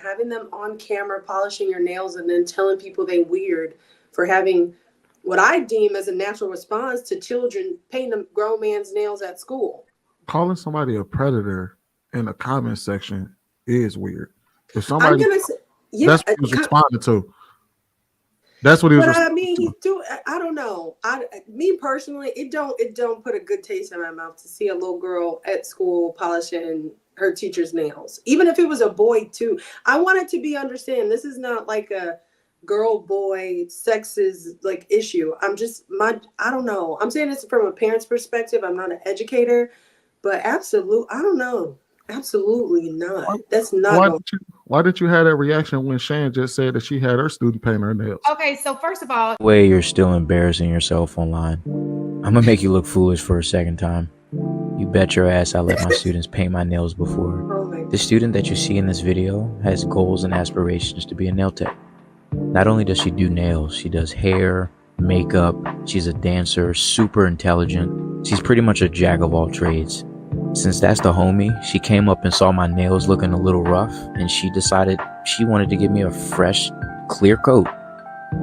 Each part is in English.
having them on camera polishing your nails and then telling people they weird for having what I deem as a natural response to children painting a grown man's nails at school. Calling somebody a predator in the comment section is weird. If I'm somebody, gonna say, that's what he was responding to. That's what he was. But I mean, he's doing. I don't know. Me personally, it don't put a good taste in my mouth to see a little girl at school polishing her teacher's nails, even if it was a boy too. I want it to be understand. This is not like a girl boy sexist like issue. I don't know. I'm saying this from a parent's perspective. I'm not an educator, but I don't know. Absolutely not. That's not. Why did you have that reaction when Shan just said that she had her student paint her nails? Okay, so first of all, way you're still embarrassing yourself online. I'm gonna make you look foolish for a second time. You bet your ass I let my students paint my nails before. The student that you see in this video has goals and aspirations to be a nail tech. Not only does she do nails, she does hair, makeup, she's a dancer, super intelligent. She's pretty much a jack of all trades. Since that's the homie, she came up and saw my nails looking a little rough, and she decided she wanted to give me a fresh, clear coat.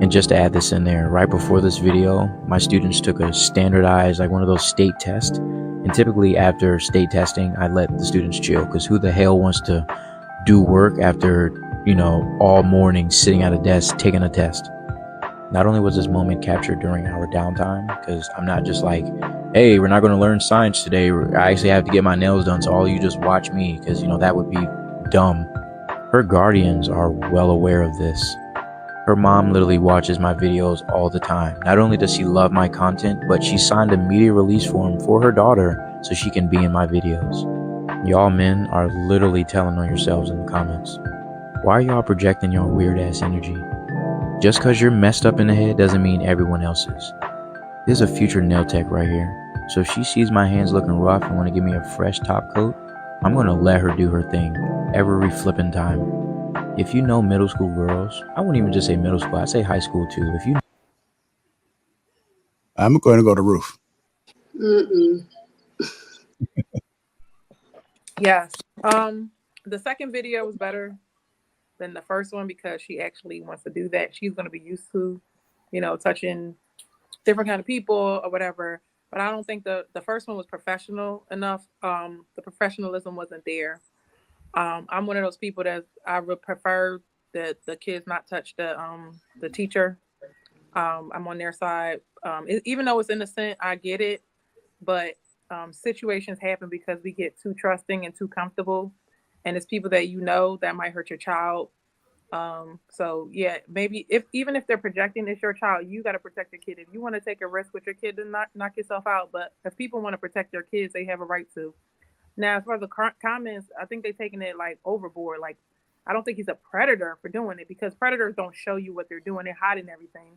And just to add this in there, right before this video, my students took a standardized, like one of those state tests. And typically after state testing, I let the students chill, because who the hell wants to do work after, all morning sitting at a desk taking a test? Not only was this moment captured during our downtime, because I'm not just like, hey, we're not going to learn science today. I actually have to get my nails done, so all you just watch me, because, that would be dumb. Her guardians are well aware of this. Her mom literally watches my videos all the time. Not only does she love my content, but she signed a media release form for her daughter so she can be in my videos. Y'all men are literally telling on yourselves in the comments. Why are y'all projecting your weird ass energy? Just cause you're messed up in the head doesn't mean everyone else is. There's a future nail tech right here. So if she sees my hands looking rough and want to give me a fresh top coat, I'm going to let her do her thing every flipping time. If you know middle school girls, I wouldn't even just say middle school, I'd say high school too. If you, I'm going to go to Roof. Yes. The second video was better than the first one because she actually wants to do that. She's going to be used to, touching different kind of people or whatever. But I don't think the first one was professional enough. The professionalism wasn't there. I'm one of those people that I would prefer that the kids not touch the teacher. I'm on their side. Even though it's innocent, I get it. But situations happen because we get too trusting and too comfortable. And it's people that that might hurt your child. So yeah, maybe even if they're projecting it's your child, you got to protect your kid. If you want to take a risk with your kid, then knock yourself out. But if people want to protect their kids, they have a right to. Now, as far as the comments, I think they're taking it like overboard. Like, I don't think he's a predator for doing it because predators don't show you what they're doing. They're hiding everything.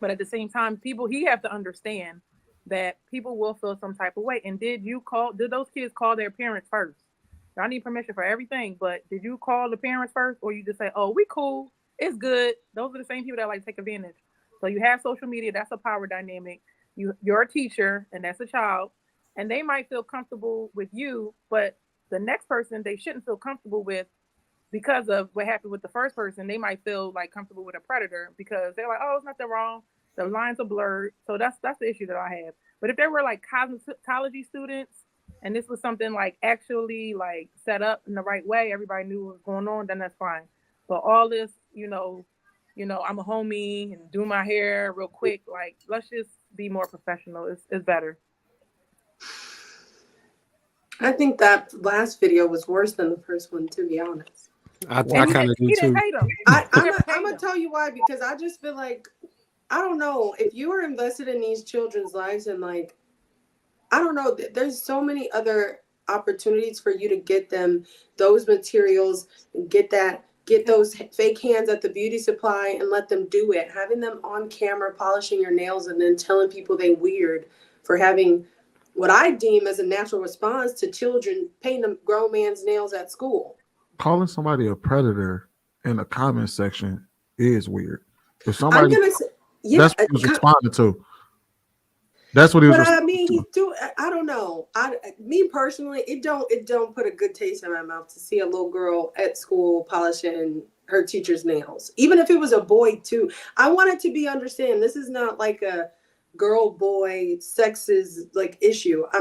But at the same time, he have to understand that people will feel some type of way. And did those kids call their parents first? I need permission for everything, but did you call the parents first, or you just say, oh, we cool, it's good? Those are the same people that like to take advantage. So you have social media, that's a power dynamic. You're a teacher, and that's a child, and they might feel comfortable with you, but the next person they shouldn't feel comfortable with because of what happened with the first person. They might feel like comfortable with a predator because they're like, oh, it's nothing wrong. The lines are blurred. So that's the issue that I have. But if they were like cosmetology students, and this was something like actually like set up in the right way, everybody knew what was going on, then that's fine. But all this, I'm a homie and do my hair real quick. Like, let's just be more professional. It's better. I think that last video was worse than the first one, to be honest. I kind of do he too. Didn't hate him. I'm gonna tell you why, because I just feel like, I don't know, if you are invested in these children's lives and like, I don't know, there's so many other opportunities for you to get them those materials and get those fake hands at the beauty supply and let them do it. Having them on camera polishing your nails and then telling people they weird for having what I deem as a natural response to children painting a grown man's nails at school. Calling somebody a predator in the comment section is weird. If somebody, that's what he was responding to. That's what he was. But I mean, he's doing. I don't know. Me personally, it don't put a good taste in my mouth to see a little girl at school polishing her teacher's nails, even if it was a boy too. I want it to be understand. This is not like a girl boy sexist like issue. I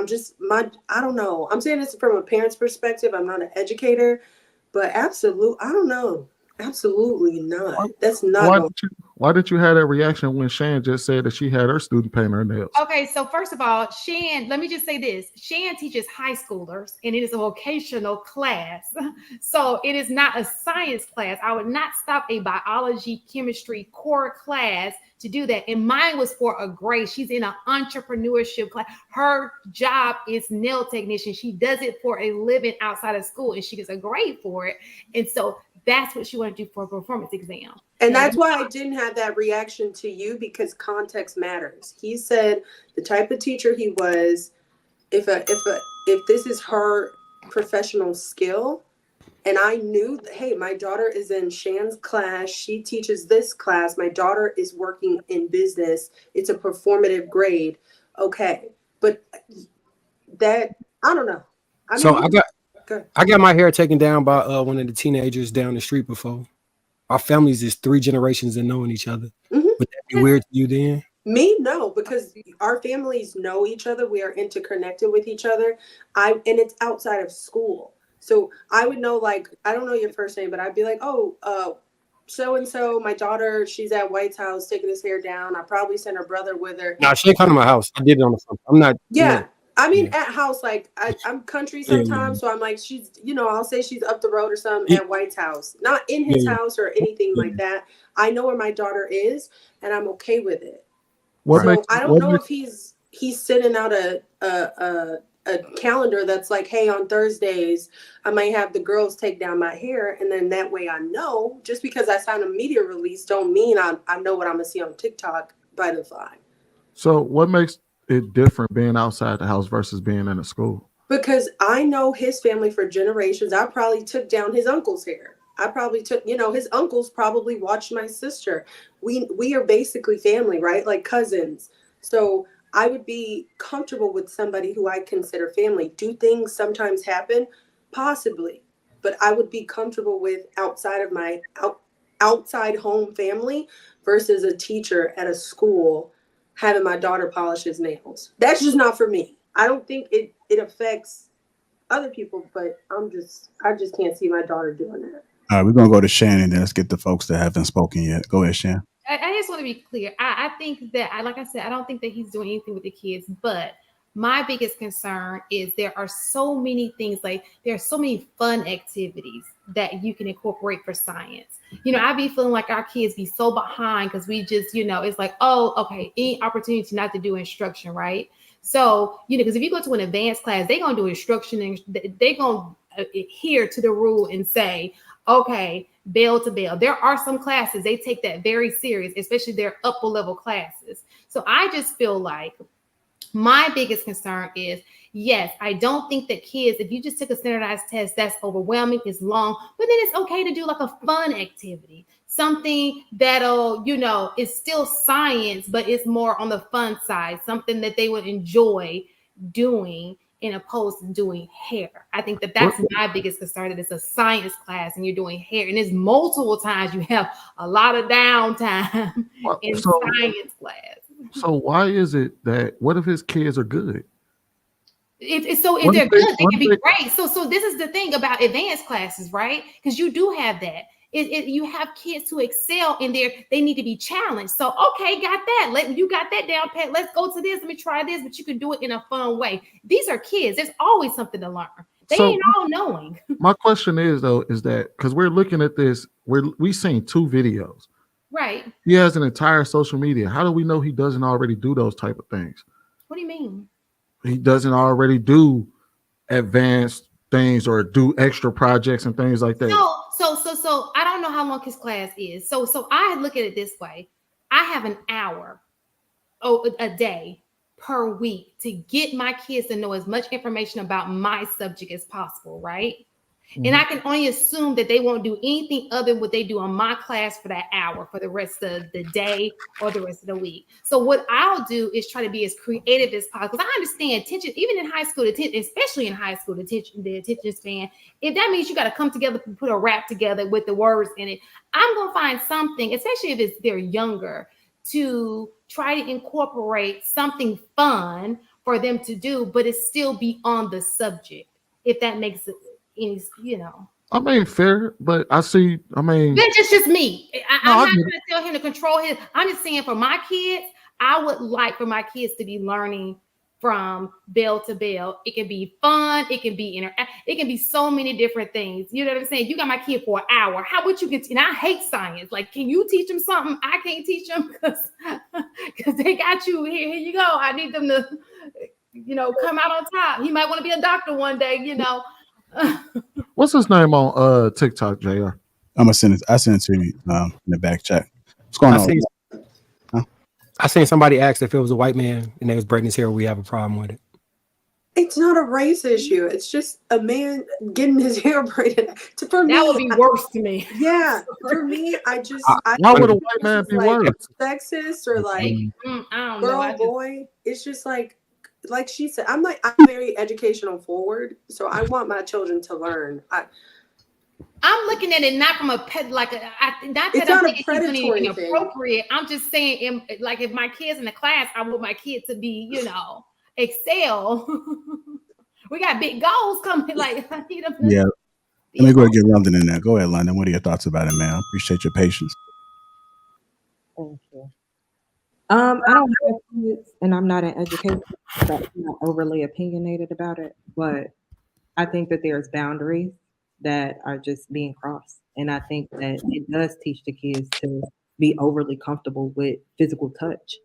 don't know. I'm saying this from a parent's perspective. I'm not an educator, but I don't know. Absolutely not. That's not going. Why did you have that reaction when Shan just said that she had her student paint her nails? Okay, so first of all, Shan, let me just say this. Shan teaches high schoolers, and it is a vocational class. So it is not a science class. I would not stop a biology, chemistry core class to do that. And mine was for a grade. She's in an entrepreneurship class. Her job is nail technician. She does it for a living outside of school, and she gets a grade for it. And so that's what she wanted to do for a performance exam. And that's why I didn't have that reaction to you, because context matters. He said the type of teacher he was, if this is her professional skill, and I knew, hey, my daughter is in Shan's class, she teaches this class, my daughter is working in business, it's a performative grade. Okay. But that, I don't know. I got my hair taken down by one of the teenagers down the street before. Our families is 3 generations in knowing each other. Mm-hmm. Would that be weird to you then? Me, no, because our families know each other. We are interconnected with each other. And it's outside of school. So I would know, like, I don't know your first name, but I'd be like, oh, so-and-so, my daughter, she's at White's house taking his hair down. I probably sent her brother with her. Nah, she ain't come to my house. I did it on the phone. I'm not. Yeah. I mean, at house, like I'm country sometimes, so I'm like, she's, I'll say she's up the road or something at White's house, not in his house or anything like that. I know where my daughter is, and I'm okay with it. I don't know if he's sending out a calendar that's like, hey, on Thursdays, I might have the girls take down my hair, and then that way I know. Just because I signed a media release, don't mean I know what I'm gonna see on TikTok by the fly. So what makes it different being outside the house versus being in a school? Because I know his family for generations. I probably took down his uncle's hair. I probably took, his uncles probably watched my sister. We are basically family, right? Like cousins. So I would be comfortable with somebody who I consider family. Do things sometimes happen? Possibly. But I would be comfortable with outside of my outside home family versus a teacher at a school having my daughter polish his nails. That's just not for me. I don't think it affects other people, but I just can't see my daughter doing that. All right, we're gonna go to Shannon, then let's get the folks that haven't spoken yet. Go ahead, Shannon. I just want to be clear. I think that, like I said, I don't think that he's doing anything with the kids, but my biggest concern is there are so many things, like there are so many fun activities that you can incorporate for science. I be feeling like our kids be so behind because we just, it's like, oh, okay, any opportunity not to do instruction, right? So, because if you go to an advanced class, they're going to do instruction and they're going to adhere to the rule and say, okay, bell to bell. There are some classes, they take that very serious, especially their upper level classes. So I just feel like my biggest concern is, yes, I don't think that kids, if you just took a standardized test, that's overwhelming, it's long, but then it's okay to do like a fun activity, something that'll, is still science, but it's more on the fun side, something that they would enjoy doing in opposed to doing hair. I think that's my biggest concern, that it's a science class and you're doing hair, and it's multiple times you have a lot of downtime in science class. So why is it that, what if his kids are good? If they're good, they can be great. So this is the thing about advanced classes, right? Because you do have that. You have kids who excel in there. They need to be challenged. So, okay, got that. You got that down pat. Let's go to this. Let me try this. But you can do it in a fun way. These are kids. There's always something to learn. They ain't all knowing. My question is that because we're looking at this, we've seen 2 videos. Right. He has an entire social media. How do we know he doesn't already do those type of things? What do you mean? He doesn't already do advanced things or do extra projects and things like that. So I don't know how long his class is. So I look at it this way. I have an hour a day per week to get my kids to know as much information about my subject as possible, right? And I can only assume that they won't do anything other than what they do on my class for that hour for the rest of the day or the rest of the week. So what I'll do is try to be as creative as possible. Because I understand attention, even in high school, especially in high school, the attention span. If that means you got to come together and put a rap together with the words in it, I'm gonna find something, especially if they're younger, to try to incorporate something fun for them to do, but it still be on the subject. If that makes it any, I mean, fair, but that's just me. I'm not get going to tell him to control his. I'm just saying for my kids, I would like for my kids to be learning from bell to bell. It can be fun. It can be it can be so many different things. You know what I'm saying? You got my kid for an hour. How would you get? And I hate science. Like, can you teach them something I can't teach them because they got you here? Here you go. I need them to, come out on top. He might want to be a doctor one day. What's his name on TikTok, JR? I'm gonna send it. I sent it to you in the back chat. What's going on? I seen somebody ask if it was a white man and they was braiding his hair. We have a problem with it. It's not a race issue. It's just a man getting his hair braided. For me, that would be worse to me. Yeah, for me, I why would a white man be worse? Sexist or like I don't girl know. boy? It's just like she said. I'm very educational forward, so I want my children to learn. I'm looking at it not from a pet, not that it's I'm not thinking a predatory anything inappropriate. I'm just saying, like, if my kids in the class, I want my kid to be, excel. We got big goals coming. Like, I need them. Yeah. Let me go and get London in there. Go ahead, London. What are your thoughts about it, man? I appreciate your patience. Thank you. I don't have kids, and I'm not an educator, so I'm not overly opinionated about it. But I think that there's boundaries that are just being crossed, and I think that it does teach the kids to be overly comfortable with physical touch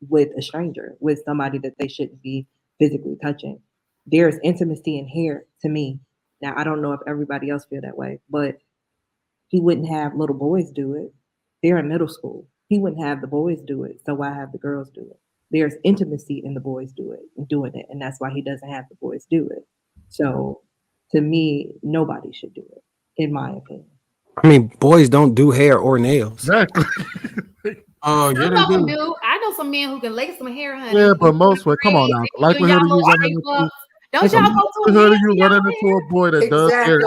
with a stranger, with somebody that they shouldn't be physically touching. There's intimacy in here to me. Now, I don't know if everybody else feel that way, but he wouldn't have little boys do it. They're in middle school. He wouldn't have the boys do it, so why have the girls do it? There's intimacy in the boys doing it, and that's why he doesn't have the boys do it. So, to me, nobody should do it, in my opinion. I mean, boys don't do hair or nails. Exactly. Some of them do. I know some men who can lace some hair, honey. Yeah, but most women, come on now. Likelihood of you running into don't y'all go to a boy that does hair.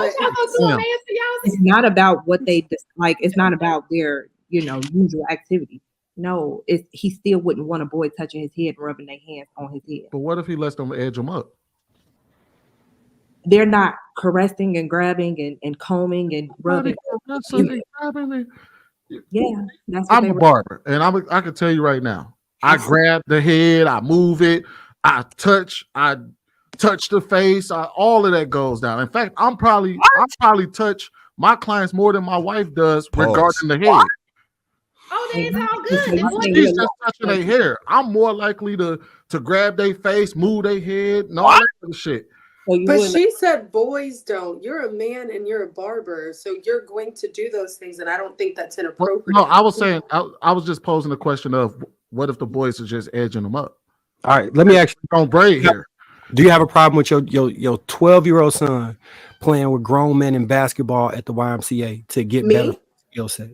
It's not about what they dislike. It's not about their, usual activity. No, he still wouldn't want a boy touching his head and rubbing their hands on his head. But what if he lets them edge him up? They're not caressing and grabbing and combing and rubbing. Yeah, I'm a barber, and I can tell you right now. I grab the head, I move it, I touch the face, all of that goes down. In fact, I probably touch my clients more than my wife does regarding the head. Oh, that is all good. She's just touching their hair. I'm more likely to grab their face, move their head, and all that kind of shit. But she said boys don't. You're a man and you're a barber, so you're going to do those things, and I don't think that's inappropriate. No, I was saying, I was just posing the question of what if the boys are just edging them up? All right, let me actually don't braid here. Do you have a problem with your 12-year-old son playing with grown men in basketball at the YMCA to get better skill set?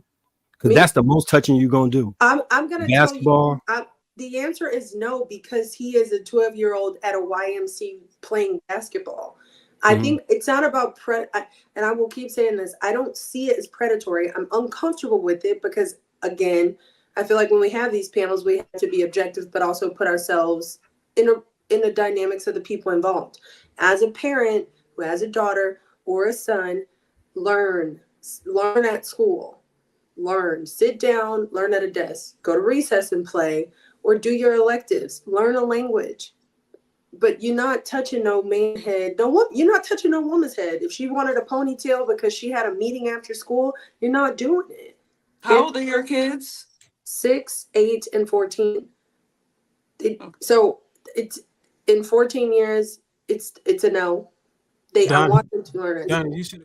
Because that's the most touching you're gonna do. I'm gonna basketball. Tell you, the answer is no, because he is a 12-year-old at a YMCA playing basketball. I think it's not about and I will keep saying this. I don't see it as predatory. I'm uncomfortable with it because, again, I feel like when we have these panels, we have to be objective, but also put ourselves in the dynamics of the people involved. As a parent who has a daughter or a son, learn at school, sit down, learn at a desk, go to recess and play, or do your electives, learn a language. But you're not touching no man's head. You're not touching no woman's head. If she wanted a ponytail because she had a meeting after school, you're not doing it. How old are your kids? 6, 8, and 14. So it's in 14 years, it's a no. I want them to learn it.